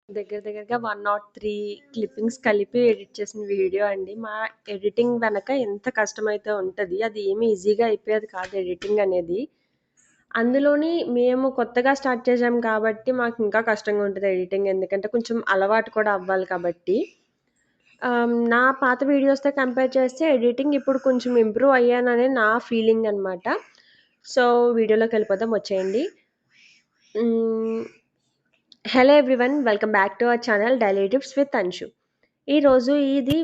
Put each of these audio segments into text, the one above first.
దగ్గర దగ్గరగా 103 క్లిప్పింగ్స్ కలిపి ఎడిట్ చేసిన వీడియో అండి. మా ఎడిటింగ్ వెనక ఎంత కష్టమైతే ఉంటది. అది ఏమి ఈజీగా అయిపోయేది కాదు ఎడిటింగ్ అనేది. అందులోని మేము కొత్తగా స్టార్ట్ చేసాం కాబట్టి మాకింకా కష్టంగా ఉంటది ఎడిటింగ్. ఎందుకంటే కొంచెం అలవాటు కూడా అవ్వాలి కాబట్టి. నా పాత వీడియోస్‌తో కంపేర్ చేస్తే ఎడిటింగ్ ఇప్పుడు కొంచెం ఇంప్రూవ్ అయ్యాననే నా ఫీలింగ్ అనమాట. సో, వీడియోలోకెళ్ళిపోదాం వచ్చేయండి. Hmm. Hello everyone. Welcome back to our channel daily tips with Anshu. ఈరోజు ఇది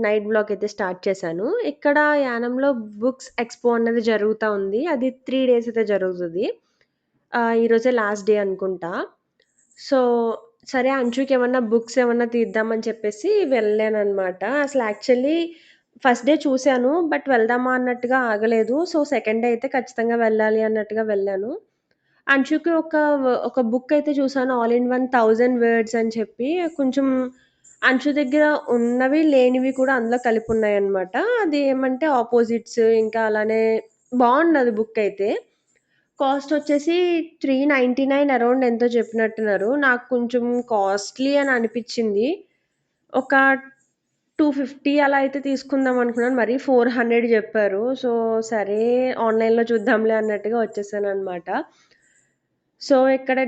నైట్ వ్లాగ్ అయితే స్టార్ట్ చేశాను. ఇక్కడ యానంలో బుక్స్ ఎక్స్‌పో అన్నది జరుగుతా ఉంది. అది 3 డేస్ అయితే జరుగుతది. ఈరోజే లాస్ట్ డే అనుకుంటా. సో, సరే అంచుకేమన్నా బుక్స్ ఏమన్నా తీద్దామని చెప్పేసి వెళ్ళాననమాట. అసలు యాక్చువల్లీ ఫస్ట్ డే చూసాను. బట్ వెళ్దామా అన్నట్టుగా ఆగలేదు. సో, సెకండ్ డే అయితే ఖచ్చితంగా వెళ్ళాలి అన్నట్టుగా వెళ్ళాను. అంశుకి ఒక బుక్ అయితే చూసాను. 'ఆల్ ఇన్ వన్ 1000 వర్డ్స్' అని చెప్పి కొంచెం అంశు దగ్గర ఉన్నవి, లేనివి కూడా అందులో కలిపున్నాయన్నమాట. అది ఏమంటే ఆపోజిట్స్ ఇంకా అలానే బావున్నది బుక్ అయితే. కాస్ట్ వచ్చేసి 399 అరౌండ్ ఎంతో చెప్పినట్టున్నారు. నాకు కొంచెం కాస్ట్‌లీ అని అనిపిచ్చింది. ఒక 250 అలా అయితే తీసుకుందాం అనుకున్నాను. మరీ 400 జెప్పారు. సో, సరే ఆన్‌లైన్‌లో చూద్దాంలే అన్నట్టుగా వచ్చేసాననమాట. సో, ఇక్కడ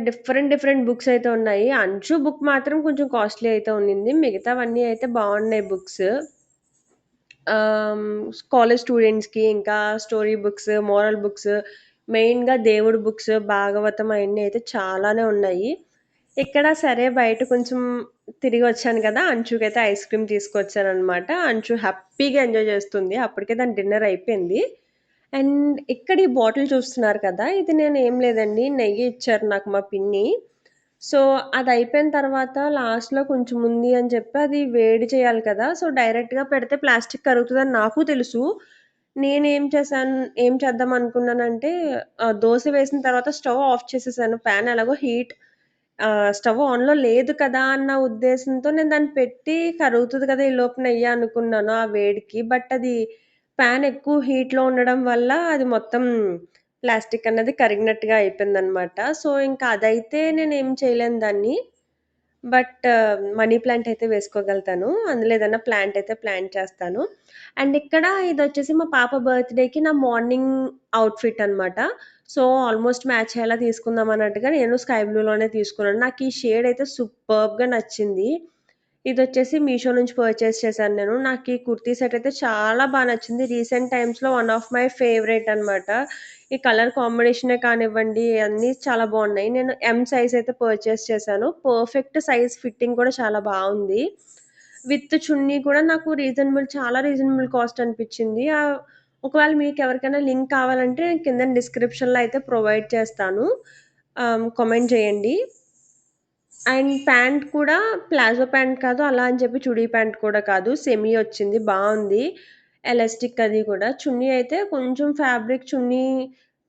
డిఫరెంట్ బుక్స్ అయితే ఉన్నాయి. 'అంచు' బుక్ మాత్రం కొంచెం కాస్ట్‌లీ అయితే ఉండింది. మిగతావన్నీ అయితే బావున్నాయి బుక్స్. ఆహ్, కాలేజ్ స్టూడెంట్స్‌కి ఇంకా స్టోరీ బుక్స్, మోరల్ బుక్స్, మెయిన్‌గా దేవుడి బుక్స్, భాగవతం అయన్నీ అయితే చాలానే ఉన్నాయి. ఇక్కడ సరే బయట కొంచెం తిరిగొచ్చాను కదా! అంచుకైతే ఐస్ క్రీమ్ తీసుకొచ్చాననమాట. అంచు హ్యాపీగా ఎంజాయ్ చేస్తుంది. అప్పటికే దాని డిన్నర్ అయిపోయింది. అండ్ ఇక్కడ ఈ బాటిల్ చూస్తున్నారు కదా! ఇది నేను ఏం లేదండి నెయ్యి ఇచ్చారు నాకు మా పిన్ని. సో, అదయిపోయిన తర్వాత లాస్ట్‌లో కొంచెం ఉంది అని చెప్పి అది వేడి చేయాలి కదా! సో, డైరెక్ట్‌గా పెడితే ప్లాస్టిక్ కరుగుతదని నాకు తెలుసు. ఏం చేద్దాం అనుకున్నానంటే దోస వేసిన తర్వాత స్టవ్ ఆఫ్ చేసేసాను. పాన్ ఎలాగో స్టవ్ ఆన్‌లో లేదు కదా! అన్న ఉద్దేశంతో నేను దాన్ని పెట్టి కరుగుతది కదా! ఈలోపు నెయ్యి అనుకున్నాను ఆ వేడికి. బట్ అది పాన్ ఎక్కువ హీట్‌లో ఉండడం వల్ల అది మొత్తం ప్లాస్టిక్ అన్నది కరిగినట్టుగా అయిపోయిందనమాట. సో, ఇంకా అదైతే నేనేం చేయలేను దాన్ని. బట్ మనీ ప్లాంట్ అయితే వేసుకోగలుగుతాను. అందులో ఏదన్నా ప్లాంట్ అయితే ప్లాంట్ చేస్తాను. అండ్ ఇక్కడ ఇదొచ్చేసి మా పాప బర్త్‌డేకి నా మార్నింగ్ అవుట్‌ఫిట్ అనమాట. సో, ఆల్‌మోస్ట్ మ్యాచ్ అయ్యేలా తీసుకుందాం అన్నట్టుగా నేను స్కై బ్లూలోనే తీసుకున్నాను. నాకు ఈ షేడ్ అయితే సూపర్బ్‌గా నచ్చింది. ఇదొచ్చేసి మీషో నుంచి పర్చేస్ చేశాను నేను. నాకు ఈ కుర్తీ సెట్ అయితే చాలా నచ్చింది. రీసెంట్ టైమ్స్‌లో వన్ ఆఫ్ మై ఫేవరెట్ అనమాట. ఈ కలర్ కాంబినేషనే కానివ్వండి, అన్నీ చాలా బావున్నాయి. నేను ఎమ్ సైజ్ అయితే పర్చేస్ చేశాను. పర్ఫెక్ట్ సైజ్ ఫిట్టింగ్ కూడా చాలా బావుంది. విత్ చున్నీ కూడా నాకు చాలా రీజనబుల్ కాస్ట్ అనిపిచ్చింది. ఒకవేళ మీకెవరికైనా లింక్ కావాలంటే కిందన డిస్క్రిప్షన్‌లో అయితే ప్రొవైడ్ చేస్తాను. కామెంట్ చేయండి. అండ్ ప్యాంట్ కూడా ప్లాజో ప్యాంట్ కాదు. అలా అని చెప్పి చుడీ ప్యాంట్ కూడా కాదు. సెమీ వచ్చింది. బావుంది. ఎలాస్టిక్ అది కూడా. చున్నీ అయితే కొంచెం ఫ్యాబ్రిక్ చున్నీ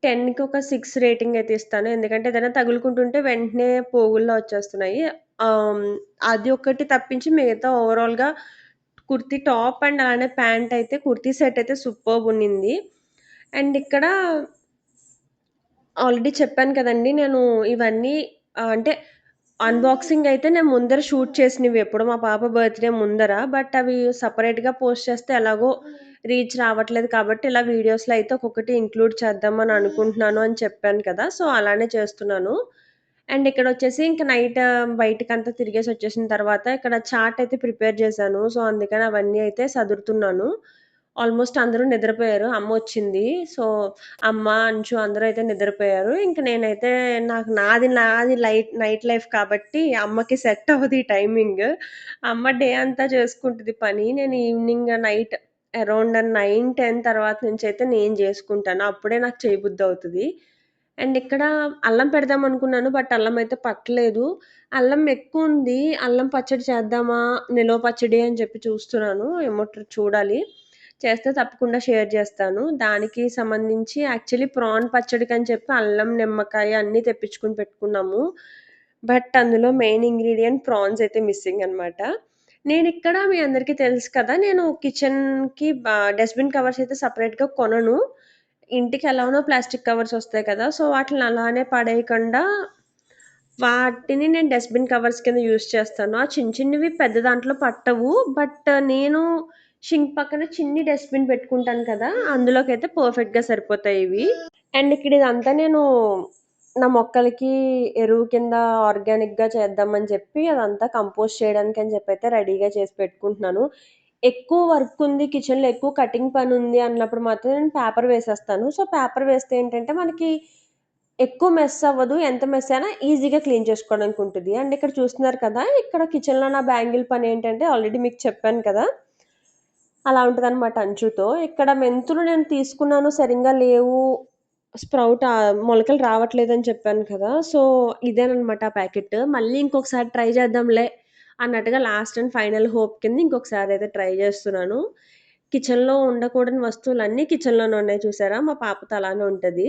10కి ఒక 6 రేటింగ్ అయితే ఇస్తాను. ఎందుకంటే ఏదైనా తగులుకుంటుంటే వెంటనే పోగుల్లా వచ్చేస్తున్నాయి. ఆహ్, అది ఒక్కటి తప్పించి మిగతా ఓవరాల్‌గా కుర్తీ టాప్ అండ్ అలానే ప్యాంట్ అయితే కుర్తీ సెట్ అయితే సూపర్బ్ ఉండింది. అండ్ ఇక్కడ ఆల్రెడీ చెప్పాను కదండీ! నేను ఇవన్నీ అంటే అన్బాక్సింగ్ అయితే నేను ముందర షూట్ చేసినవి ఎప్పుడో మా పాప బర్త్‌డే ముందర. బట్ అవి సెపరేట్‌గా పోస్ట్ చేస్తే ఎలాగో రీచ్ రావట్లేదు కాబట్టి ఇలా వీడియోస్‌లో అయితే ఒక్కొక్కటి ఇంక్లూడ్ చేద్దామని అనుకుంటున్నాను అని చెప్పాను కదా! సో, అలానే చేస్తున్నాను. అండ్ ఇక్కడొచ్చేసి ఇంక నైట్ బయటికంతా తిరిగేసొచ్చేసిన తర్వాత ఇక్కడ చాట్ అయితే ప్రిపేర్ చేశాను. సో, అందుకని అవన్నీ అయితే సదురుతున్నాను. ఆల్‌మోస్ట్ అందరూ నిద్రపోయారు. అమ్మొచ్చింది. సో, అమ్మ, అంచు అందరూ అయితే నిద్రపోయారు. ఇంక నేనైతే నాది నైట్ లైఫ్ కాబట్టి అమ్మకి సెట్ అవ్వదు ఈ టైమింగ్. అమ్మ డే అంతా చేసుకుంటది పని. నేను ఈవినింగ్ నైట్ అరౌండ్ 9, 10 తర్వాత నుంచయితే నేను జేసుకుంటాను. అప్పుడే నాకు చేయబుద్దవుతది. అండ్ ఇక్కడ అల్లం పెడదామనుకున్నాను. బట్ అల్లం అయితే పట్టలేదు. అల్లం ఎక్కువుంది. అల్లం పచ్చడి చేద్దామా? నిలవ పచ్చడి అని చెప్పి చూస్తున్నాను. ఏమో చూడాలి. చేస్తే తప్పకుండా షేర్ చేస్తాను. దానికి సంబంధించి యాక్చువల్లీ ప్రాన్ పచ్చడికని చెప్పి అల్లం, నిమ్మకాయ అన్నీ తెప్పించుకొని పెట్టుకున్నాము. బట్ అందులో మెయిన్ ఇంగ్రీడియెంట్ ప్రాన్స్ అయితే మిస్సింగ్ అనమాట. నేనిక్కడ మీ అందరికీ తెలుసు కదా! నేను కిచెన్‌కి డస్ట్‌బిన్ కవర్స్ అయితే సెపరేట్‌గా కొనను. ఇంటికి ఎలానో ప్లాస్టిక్ కవర్స్ ఒస్తాయి కదా! సో, వాటిలిని అలానే పడేయకుండా వాటిని నేను డస్ట్‌బిన్ కవర్స్ కింద యూజ్ చేస్తాను. ఆ చిన్న చిన్నవి పెద్ద దాంట్లో పట్టవు. బట్ నేను షింక్ పక్కన చిన్ని డస్ట్‌బిన్ పెట్టుకుంటాను కదా! అందులోకైతే పర్ఫెక్ట్‌గా సరిపోతాయి ఇవి. అండ్ ఇక్కడ ఇదంతా నేను నా మొక్కలకి ఎరువు కింద ఆర్గానిక్‌గా చేద్దామని చెప్పి అదంతా కంపోస్ట్ చేయడానికి అని చెప్పైతే రెడీగా చేసి పెట్టుకుంటున్నాను. ఎక్కువ వర్క్ ఉంది కిచెన్‌లో ఎక్కువ కటింగ్ పని ఉంది అన్నప్పుడు మాత్రం నేను పేపర్ వేసేస్తాను. సో, పేపర్ వేస్తే ఏంటంటే మనకి ఎక్కువ మెస్ అవ్వదు. ఎంత మెస్ అయినా ఈజీగా క్లీన్ చేసుకోవడానికి ఉంటది. అండ్ ఇక్కడ చూస్తున్నారు కదా! ఇక్కడ కిచెన్‌లో నా బ్యాంగిల్ పనేంటంటే ఆల్రెడీ మీకు చెప్పాను కదా! అలా ఉంటదనమాట అంచుతో. ఇక్కడ మెంతులు నేను తీసుకున్నాను సరింగా లేవు. మొలకలు రావట్లేదని చెప్పాను కదా! సో, ఇదేననమాట ఆ ప్యాకెట్. మళ్ళీ ఇంకొకసారి ట్రై చేద్దాంలే అన్నట్టుగా లాస్ట్ అండ్ ఫైనల్ హోప్ కింద ఇంకొకసారయితే ట్రై చేస్తున్నాను. కిచెన్‌లో ఉండకూడని వస్తువులన్నీ కిచెన్‌లోనే ఉన్నాయి చూసారా! మా పాపతో అలానే ఉంటది.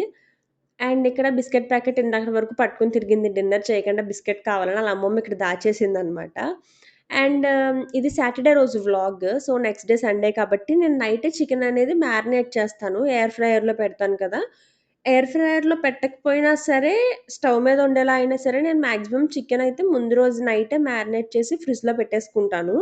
అండ్ ఇక్కడ బిస్కెట్ ప్యాకెట్ ఇందాకటి వరకు పట్టుకొని తిరిగింది డిన్నర్ చేయకుండా బిస్కెట్ కావాలని ఆళ్ళ అమ్మమ్మ ఇక్కడ దాచేసిందనమాట. అండ్ ఇది సాటర్‌డే రోజు vlog. So, next day Sunday కాబట్టి నేను నైటే చికెన్ అనేది మ్యారినేట్ చేస్తాను. ఎయిర్ ఫ్రైయర్‌లో పెడతాను కదా! ఎయిర్ ఫ్రైయర్‌లో పెట్టకపోయినా సరే, స్టవ్ మీద వండేలా అయినా సరే నేను మాక్సిమం చికెన్ అయితే ముందు రోజు నైటే మ్యారినేట్ చేసి ఫ్రిడ్జ్‌లో పెట్టేసుకుంటాను.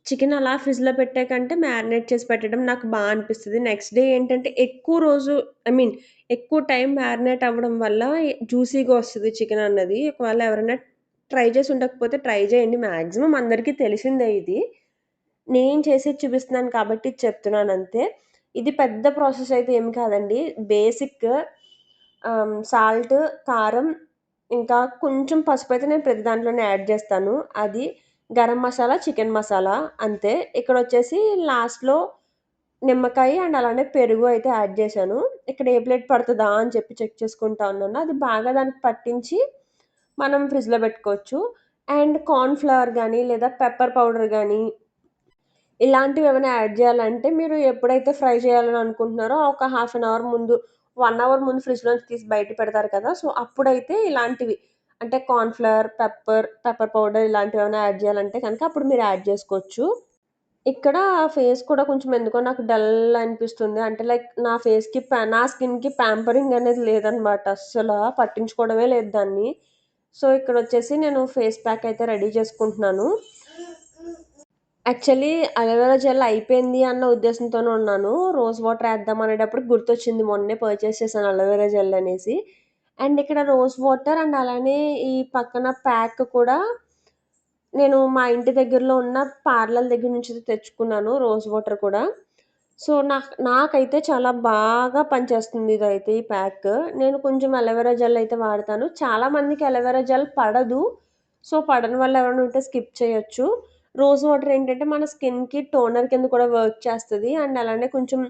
చికెన్ అలా ఫ్రిడ్జ్‌లో పెట్టే కంటే మ్యారినేట్ చేసి పెట్టడం నాకు అనిపిస్తది. నెక్స్ట్ డే ఏంటంటే ఎక్కువ రోజు ఐ మీన్ ఎక్కువ టైం మ్యారినేట్ అవ్వడం వల్ల జ్యూసీగా వస్తది చికెన్ అన్నది. ఒకవేళ ఎవరైనా ట్రై చేసి ఉండకపోతే ట్రై చేయండి. మాక్సిమం అందరికీ తెలిసిందే ఇది. నేను చేసేది చూపిస్తున్నాను కాబట్టి ఇది చెప్తున్నానంతే. ఇది పెద్ద ప్రాసెస్ అయితే ఏమి కాదండి. బేసిక్ సాల్ట్, కారం, ఇంకా కొంచెం పసుపయితే నేను ప్రతి దాంట్లోనే యాడ్ జేస్తాను. అది గరం మసాలా, చికెన్ మసాలా అంతే. ఇక్కడొచ్చేసి లాస్ట్‌లో నిమ్మకాయ అండ్ అలానే పెరుగు అయితే యాడ్ జేశాను. ఇక్కడ ఏ ప్లేట్ పడతదా అని చెప్పి చెక్ చేసుకుంటా ఉన్నాను. అది బాగా దానికి పట్టించి మనం ఫ్రిడ్జ్‌లో పెట్టుకోవచ్చు. అండ్ కార్న్ ఫ్లవర్ గానీ, లేదా పెప్పర్ పౌడర్ గానీ ఇలాంటివేమైనా యాడ్ జేయాలంటే మీరు ఎప్పుడైతే ఫ్రై చేయాలని అనుకుంటున్నారో ఒక హాఫ్ అన్ అవర్ ముందు, 1 అవర్ ముందు ఫ్రిడ్జ్‌లోంచి తీసి బయట పెడతారు కదా! సో, అప్పుడైతే ఇలాంటివి అంటే కార్న్ ఫ్లవర్, పెప్పర్ పౌడర్ ఇలాంటివేమైనా యాడ్ జేయాలంటే కనుక అప్పుడు మీరు యాడ్ జేసుకోవచ్చు. ఇక్కడ ఫేస్ కూడా కొంచెం ఎందుకో నాకు డల్ అనిపిస్తుంది. అంటే లైక్ నా స్కిన్‌కి ప్యాంపరింగ్ అనేది లేదనమాట అస్సల. పట్టించుకోవడమే లేదు దాన్ని. సో, ఇక్కడొచ్చేసి నేను ఫేస్ ప్యాక్ అయితే రెడీ చేసుకుంటున్నాను. యాక్చువల్లీ అలోవెరా జెల్ అయిపోయింది అన్న ఉద్దేశంతోనే ఉన్నాను. రోజ్ వాటర్ ఏద్దాం అనేటప్పటికి గుర్తొచ్చింది మొన్నే పర్చేస్ చేశాను అలోవెరా జెల్ అనేసి. అండ్ ఇక్కడ రోజ్ వాటర్ అండ్ అలానే ఈ పక్కన ప్యాక్ కూడా నేను మా ఇంటి దగ్గరలో ఉన్న పార్లర్ దగ్గర నుంచి తెచ్చుకున్నాను రోజ్ వాటర్ కూడా. సో, నాకైతే చాలా బాగా పనిచేస్తుంది ఇదైతే ఈ ప్యాక్. నేను కొంచెం అలోవెరా జెల్ అయితే వాడతాను. చాలా మందికి అలోవెరా జెల్ పడదు. సో, పడని వాళ్ళు ఎవరైనా ఉంటే స్కిప్ చేయొచ్చు. రోజ్ వాటర్ ఏంటంటే మన స్కిన్‌కి టోనర్ కింద కూడా వర్క్ చేస్తది. అండ్ అలానే కొంచెం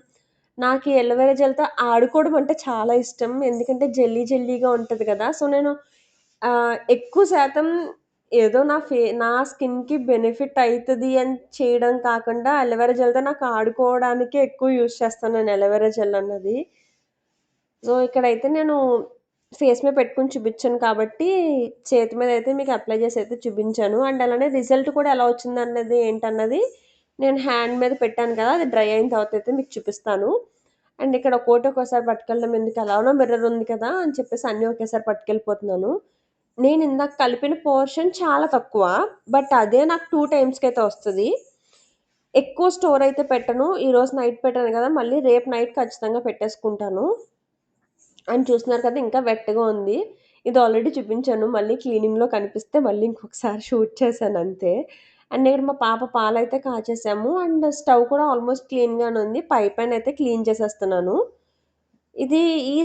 నాకు ఈ అలోవెరా జెల్‌తో ఆడుకోవడం అంటే చాలా ఇష్టం. ఎందుకంటే జెల్లీగా ఉంటది కదా! సో, నేను ఎక్కువ శాతం ఏదో నా స్కిన్‌కి బెనిఫిట్ అయితది అని చేయడం కాకుండా అలోవెరా జెల్‌తో నాకు ఆడుకోవడానికే ఎక్కువ యూజ్ చేస్తాను నేను అలోవెరా జెల్ అన్నది. సో, ఇక్కడైతే నేను ఫేస్ మీద పెట్టుకొని చూపిచ్చాను కాబట్టి, చేతి మీదయితే మీకు అప్లై చేసైతే చూపించాను. అండ్ అలానే రిజల్ట్ కూడా ఎలా వచ్చిందన్నది ఏంటన్నది నేను హ్యాండ్ మీద పెట్టాను కదా! అది డ్రై అయిన తర్వాతయితే మీకు చూపిస్తాను. అండ్ ఇక్కడ ఒక్కోటి ఒక్కోసారి పట్టుకెళ్ళడం ఎందుకు ఎలానో మిర్రర్ ఉంది కదా! అని చెప్పేసి అన్నీ ఒకేసారి పట్టుకెళ్ళిపోతున్నాను. నేను ఇందాక కలిపిన పోర్షన్ చాలా తక్కువ. బట్ అదే నాకు 2 టైమ్స్‌కైతే వస్తది. ఎక్కువ స్టోర్ అయితే పెట్టను. ఈరోజు నైట్ పెట్టాను కదా! మళ్ళీ రేపు నైట్ ఖచ్చితంగా పెట్టేసుకుంటాను. అండ్ చూస్తున్నారు కదా! ఇంకా వెట్టగా ఉంది. ఇది ఆల్రెడీ చూపించాను. మళ్ళీ క్లీనింగ్‌లో కనిపిస్తే మళ్ళీ ఇంకొకసారి షూట్ చేశానంతే. అండ్ ఇక్కడ మా పాప పాలైతే కాచేసాము. అండ్ స్టవ్ కూడా ఆల్మోస్ట్ క్లీన్‌గానే ఉంది. పైపైనైతే క్లీన్ చేసేస్తున్నాను. ఇది ఈ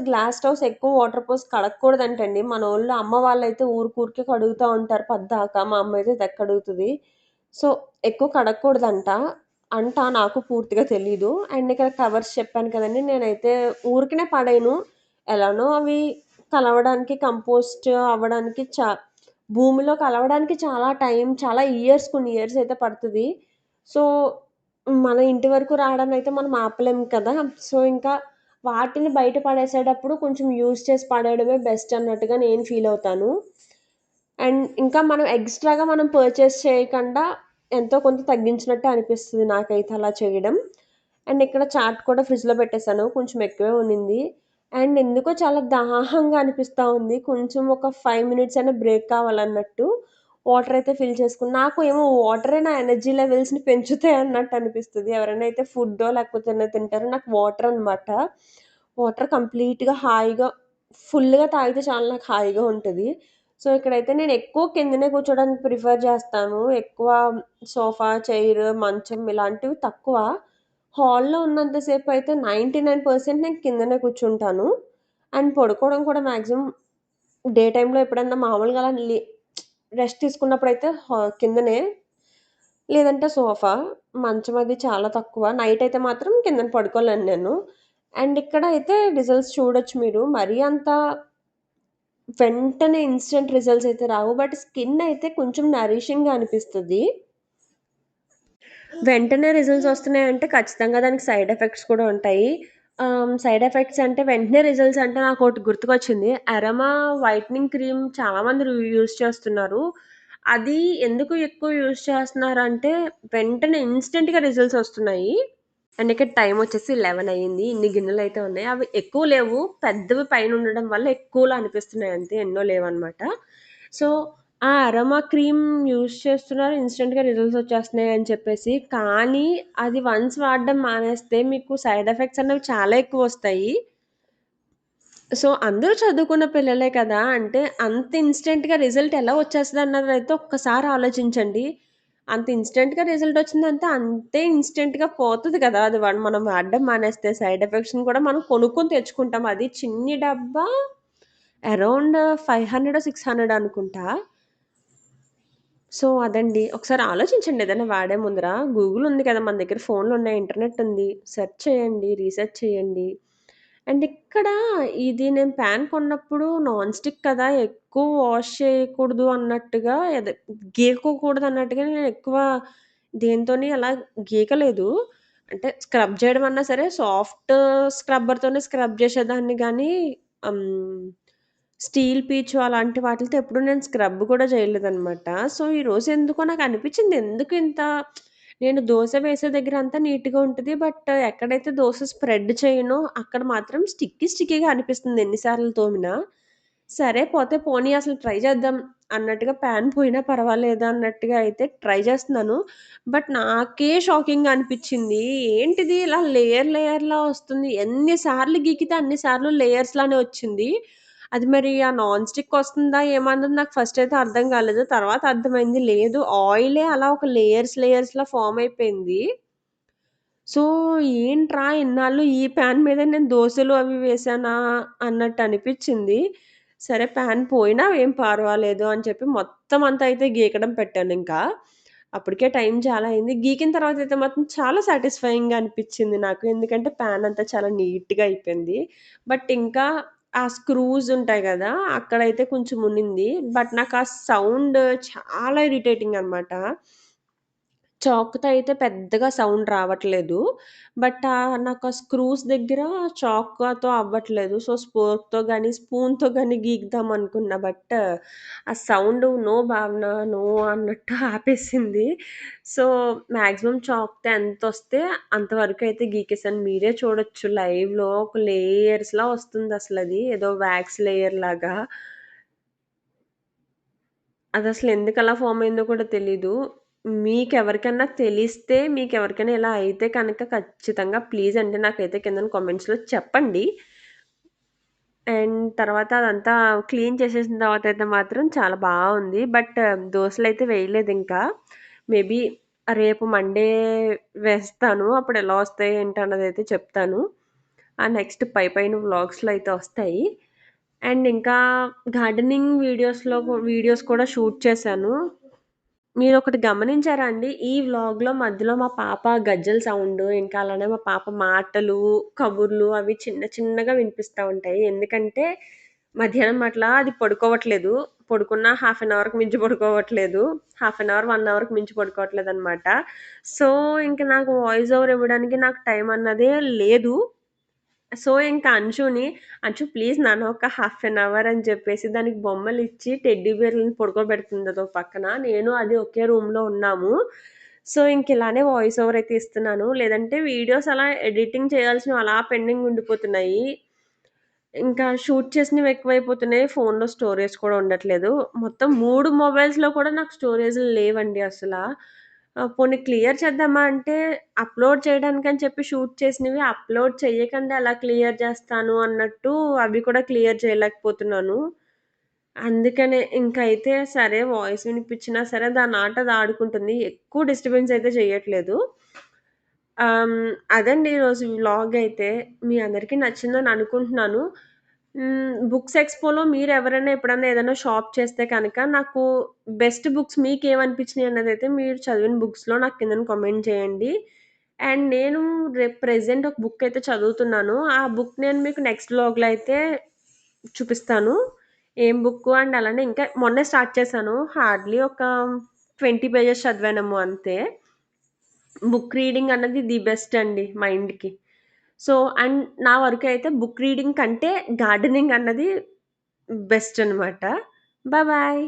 గ్లాస్ స్టవ్స్ ఎక్కువ వాటర్ పోసి కడగకూడదంటండి. మనోళ్ళు అమ్మ వాళ్ళైతే ఊరికే కడుగుతా ఉంటారు పద్దాక. మా అమ్మయితే తెగ కడుగుతది. సో, ఎక్కువ కడగకూడదంట. నాకు పూర్తిగా తెలీదు. అండ్ ఇక్కడ కవర్స్ చెప్పాను కదండీ! నేనైతే ఊరికనే పడేయను. ఎలానో అవి కలవడానికి, కంపోస్ట్ అవ్వడానికి భూమిలో కలవడానికి చాలా టైం, చాలా ఇయర్స్ కొన్ని ఇయర్స్ అయితే పడతది. సో, మన ఇంటి వరకు రావడాన్నయితే మనం ఆపలేం కదా! సో, ఇంకా వాటిని బయట పడేసేటప్పుడు కొంచెం యూజ్ చేసి పడేయడమే బెస్ట్ అన్నట్టుగా నేను ఫీల్ అవుతాను. అండ్ ఇంకా మనం పర్చేస్ చేయకుండా ఎంతో కొంత తగ్గించినట్టే అనిపిస్తది నాకైతే అలా చేయడం. అండ్ ఇక్కడ చాట్ కూడా ఫ్రిడ్జ్‌లో పెట్టేసాను. కొంచెం ఎక్కువే ఉన్నింది. అండ్ ఎందుకో చాలా దాహంగా అనిపిస్తా ఉంది. కొంచెం ఒక 5 మినిట్స్ అయినా బ్రేక్ కావాలన్నట్టు వాటర్ అయితే ఫిల్ చేసుకున్నా. నాకు ఏమో వాటరే నా ఎనర్జీ లెవెల్స్‌ని పెంచుతాయి అన్నట్టు అనిపిస్తది. ఎవరైనా అయితే ఫుడ్డో లేకపోతే ఏదైనా తింటారో నాకు వాటర్ అనమాట. వాటర్ కంప్లీట్‌గా హాయిగా ఫుల్‌గా తాగితే చాలు నాకు హాయిగా ఉంటది. సో, ఇక్కడైతే నేను ఎక్కువ కిందనే కూర్చోడానికి ప్రిఫర్ చేస్తాను. ఎక్కువ సోఫా, చైర్, మంచం ఇలాంటివి తక్కువ. హాల్‌లో ఉన్నంత సేపయితే 99% నేను కిందనే కూర్చుంటాను. అండ్ పడుకోవడం కూడా మాక్సిమం డే టైమ్‌లో ఎప్పుడన్నా మామూలుగా అలా రెస్ట్ తీసుకున్నప్పుడైతే కిందనే. లేదంటే సోఫా. మంచం అది చాలా తక్కువ. నైట్ అయితే మాత్రం కిందన పడుకోలేను నేను. అండ్ ఇక్కడ అయితే రిజల్ట్స్ చూడొచ్చు మీరు. మరీ అంత వెంటనే ఇన్‌స్టంట్ రిజల్ట్స్ అయితే రావు. బట్ స్కిన్ అయితే కొంచెం నరిషింగ్‌గా అనిపిస్తది. వెంటనే రిజల్ట్స్ వస్తున్నాయంటే ఖచ్చితంగా దానికి సైడ్ ఎఫెక్ట్స్ కూడా ఉంటాయి. సైడ్ ఎఫెక్ట్స్ అంటే వెంటనే రిజల్ట్స్ అంటే నాకోటి గుర్తుకొచ్చింది. అరోమా వైట్నింగ్ క్రీమ్ చాలా మంది యూజ్ చేస్తున్నారు. అది ఎందుకు ఎక్కువ యూజ్ చేస్తున్నారంటే వెంటనే ఇన్‌స్టంట్‌గా రిజల్ట్స్ వస్తున్నాయి. అండ్ ఇక్కడ టైమ్ వచ్చేసి 11 అయింది. ఇన్ని గిన్నెలైతే ఉన్నాయి. అవి ఎక్కువ లేవు. పెద్దవి పైనుండడం వల్ల ఎక్కువలా అనిపిస్తున్నాయి అంతే. ఎన్నో లేవన్నమాట. సో, ఆ అరోమా క్రీమ్ యూజ్ చేస్తున్నారు. ఇన్‌స్టంట్‌గా రిజల్ట్స్ వచ్చేస్తున్నాయి అని చెప్పేసి. కానీ అది వన్స్ వాడడం మానేస్తే మీకు సైడ్ ఎఫెక్ట్స్ అనేవి చాలా ఎక్కువొస్తాయి. సో, అందరూ చదువుకున్న పిల్లలే కదా! అంటే అంత ఇన్‌స్టంట్‌గా రిజల్ట్ ఎలా వచ్చేస్తదన్నదైతే ఒక్కసారి ఆలోచించండి. అంత ఇన్‌స్టంట్‌గా రిజల్ట్ వచ్చిందంటే అంతే ఇన్‌స్టంట్‌గా పోతది కదా! అది మనం వాడడం మానేస్తే సైడ్ ఎఫెక్ట్స్‌ని కూడా మనం కొనుక్కొని తెచ్చుకుంటాం. అది చిన్ని డబ్బా అరౌండ్ 500, 600 అనుకుంటా. సో, అదండి. ఒకసారి ఆలోచించండి ఏదైనా వాడే ముందర. గూగుల్ ఉంది కదా! మన దగ్గర ఫోన్‌లున్నాయి, ఇంటర్నెట్ ఉంది. సెర్చ్ చేయండి, రీసెర్చ్ చేయండి. అండ్ ఇక్కడ ఇది నేను పాన్ కొన్నప్పుడు నాన్ స్టిక్ కదా! ఎక్కువ వాష్ చేయకూడదు అన్నట్టుగా గీకకూడదు అన్నట్టుగా నేను ఎక్కువ దేనితోని అలా గీకలేదు. అంటే స్క్రబ్ చేయడం అన్నా సరే సాఫ్ట్ స్క్రబ్బర్‌తోనే స్క్రబ్ చేసేదాన్ని గానీ హ్మ్. స్టీల్ పీచు అలాంటి వాటిలతో ఎప్పుడు నేను స్క్రబ్ కూడా చేయలేదనమాట. సో, ఈరోజు ఎందుకో నాకనిపిచ్చింది ఎందుకింత నేను దోస వేసే దగ్గర అంతా నీట్‌గా ఉంటది. బట్ ఎక్కడైతే దోస స్ప్రెడ్ చేయనో అక్కడ మాత్రం స్టిక్కీగా అనిపిస్తుంది ఎన్ని సార్లు తోమినా. సరే పోతే పోనీ అసలు ట్రై చేద్దాం అన్నట్టుగా పాన్ పోయినా పర్వాలేదు అన్నట్టుగా అయితే ట్రై చేస్తున్నాను. బట్ నాకే షాకింగ్‌గా అనిపిచ్చింది. ఏంటిది ఇలా లేయర్‌లా వస్తుంది. ఎన్ని సార్లు గీకితే అన్ని సార్లు లేయర్స్ లానే వచ్చింది. అది మరి ఆ నాన్ స్టిక్ వస్తుందా ఏమన్నది నాకు ఫస్ట్ అయితే అర్థం కాలేదు. తర్వాత అర్థమైంది లేదు ఆయిలే అలా ఒక లేయర్స్‌లా ఫార్మ్ అయిపోయింది. సో, ఏంట్రా ఇన్నాళ్ళు ఈ పాన్ మీద నేను దోసలు అవి వేశానా అన్నట్టు అనిపిచ్చింది. సరే పాన్ పోయినా ఏం పర్వాలేదు అని చెప్పి మొత్తం అంతా అయితే గీకడం పెట్టానింకా. అప్పటికే టైం చాలా అయింది. గీకిన తర్వాతయితే మాత్రం చాలా సాటిస్ఫైయింగ్‌గా అనిపిచ్చింది నాకు. ఎందుకంటే పాన్ అంతా చాలా నీట్‌గా అయిపోయింది. బట్ ఇంకా ఆ స్క్రూస్ ఉంటాయి గదా! అక్కడైతే కొంచెం ఉన్నింది. బట్ నాకు ఆ సౌండ్ చాలా ఇరిటేటింగ్ అనమాట. చాక్‌తో అయితే పెద్దగా సౌండ్ రావట్లేదు. బట్ నాకు ఆ స్క్రూస్ దగ్గర చాక్‌తో అవ్వట్లేదు. సో, స్పోర్క్‌తో గాని, స్పూన్‌తో గాని గీకుదాం అనుకున్నా. బట్ ఆ సౌండ్ నో భావన, నో అన్నట్టు ఆపేసింది. సో, మాక్సిమం చాక్‌తో ఎంతొస్తే అంతవరకైతే గీకేసాను. మీరే చూడొచ్చు లైవ్‌లో ఒక లేయర్స్‌లా వస్తుందసలది. ఏదో వాక్స్ లేయర్ లాగా. అదసలు ఎందుకలా ఫార్మ్ అయిందో కూడా తెలీదు. మీకెవరికన్నా తెలిస్తే, మీకెవరికైనా ఇలా అయితే కనుక ఖచ్చితంగా ప్లీజ్ అండి నాకైతే కిందన కామెంట్స్‌లో చెప్పండి. అండ్ తర్వాత అదంతా క్లీన్ చేసేసిన తర్వాతయితే మాత్రం చాలా బావుంది. బట్ దోసలైతే వేయలేదింకా. మేబీ రేపు మండే వేస్తాను. అప్పుడు ఎలా వస్తాయి ఏంటన్నదైతే చెప్తాను. నెక్స్ట్ పైన వ్లాగ్స్‌లో అయితే వస్తాయి. అండ్ ఇంకా గార్డెనింగ్ వీడియోస్ కూడా షూట్ చేశాను. మీరొకటి గమనించారా అండి? ఈ వ్లాగ్‌లో మధ్యలో మా పాప గజ్జెల సౌండు, ఇంకా అలానే మా పాప మాటలు, కబుర్లు అవి చిన్న చిన్నగా వినిపిస్తా ఉంటాయి. ఎందుకంటే మధ్యాహ్నం అట్లా అది పడుకోవట్లేదు. పడుకున్న హాఫ్ అన్ అవర్‌కి మించి పడుకోవట్లేదు. హాఫ్ అన్ అవర్, 1 అవర్‌కి మించి పడుకోవట్లేదనమాట. సో, ఇంక నాకు వాయిస్ ఓవర్ ఇవ్వడానికి నాకు టైం అన్నదే లేదు. సో, ఇంక అంశుని, "అంశు ప్లీజ్ నాన్న ఒక హాఫ్ ఎన్ అవర్" అని చెప్పేసి దానికి బొమ్మలిచ్చి టెడ్డీ బేర్‌లని పడుకోబెడుతుంది అదో పక్కన. నేను అది ఒకే రూమ్‌లో ఉన్నాము. సో, ఇంకిలానే వాయిస్ ఓవర్ అయితే ఇస్తున్నాను. లేదంటే వీడియోస్ అలా ఎడిటింగ్ చేయాల్సినవి అలా పెండింగ్ ఉండిపోతున్నాయి. ఇంకా షూట్ చేసినవి ఎక్కువైపోతున్నాయి. ఫోన్‌లో స్టోరేజ్ కూడా ఉండట్లేదు. మొత్తం 3 మొబైల్స్‌లో కూడా నాకు స్టోరేజ్‌లు లేవండి అసల. పోనీ క్లియర్ చేద్దామా అంటే అప్‌లోడ్ చేయడానికని చెప్పి షూట్ చేసినవి అప్‌లోడ్ చెయ్యకుండా ఎలా క్లియర్ చేస్తాను అన్నట్టు అవి కూడా క్లియర్ చేయలేకపోతున్నాను. అందుకనే ఇంకైతే సరే వాయిస్ వినిపించినా సరే దానాట అది ఆడుకుంటుంది. ఎక్కువ డిస్టర్బెన్స్ అయితే చేయట్లేదు. అదండి ఈరోజు వ్లాగ్ అయితే. మీ అందరికి నచ్చిందని అనుకుంటున్నాను. బుక్స్ ఎక్స్‌పోలో మీరెవరైనా ఎప్పుడన్నా ఏదైనా షాప్ చేస్తే కనుక నాకు బెస్ట్ బుక్స్ మీకేమనిపించినాయి అన్నదైతే మీరు చదివిన బుక్స్‌లో నాకు కిందన కామెంట్ చేయండి. అండ్ నేను రేపు ప్రెజెంట్ ఒక బుక్ అయితే చదువుతున్నాను. ఆ బుక్ నేను మీకు నెక్స్ట్ వ్లాగ్‌లో అయితే చూపిస్తాను. ఏం బుక్కు అండ్ అలానే ఇంకా మొన్నే స్టార్ట్ చేశాను. హార్డ్‌లీ ఒక 20 పేజెస్ చదివానేమో అంతే. బుక్ రీడింగ్ అన్నది ది బెస్ట్ అండి మైండ్‌కి. సో, అండ్ నా వరకైతే బుక్ రీడింగ్ కంటే గార్డెనింగ్ అన్నది బెస్ట్ అనమాట. బాయ్.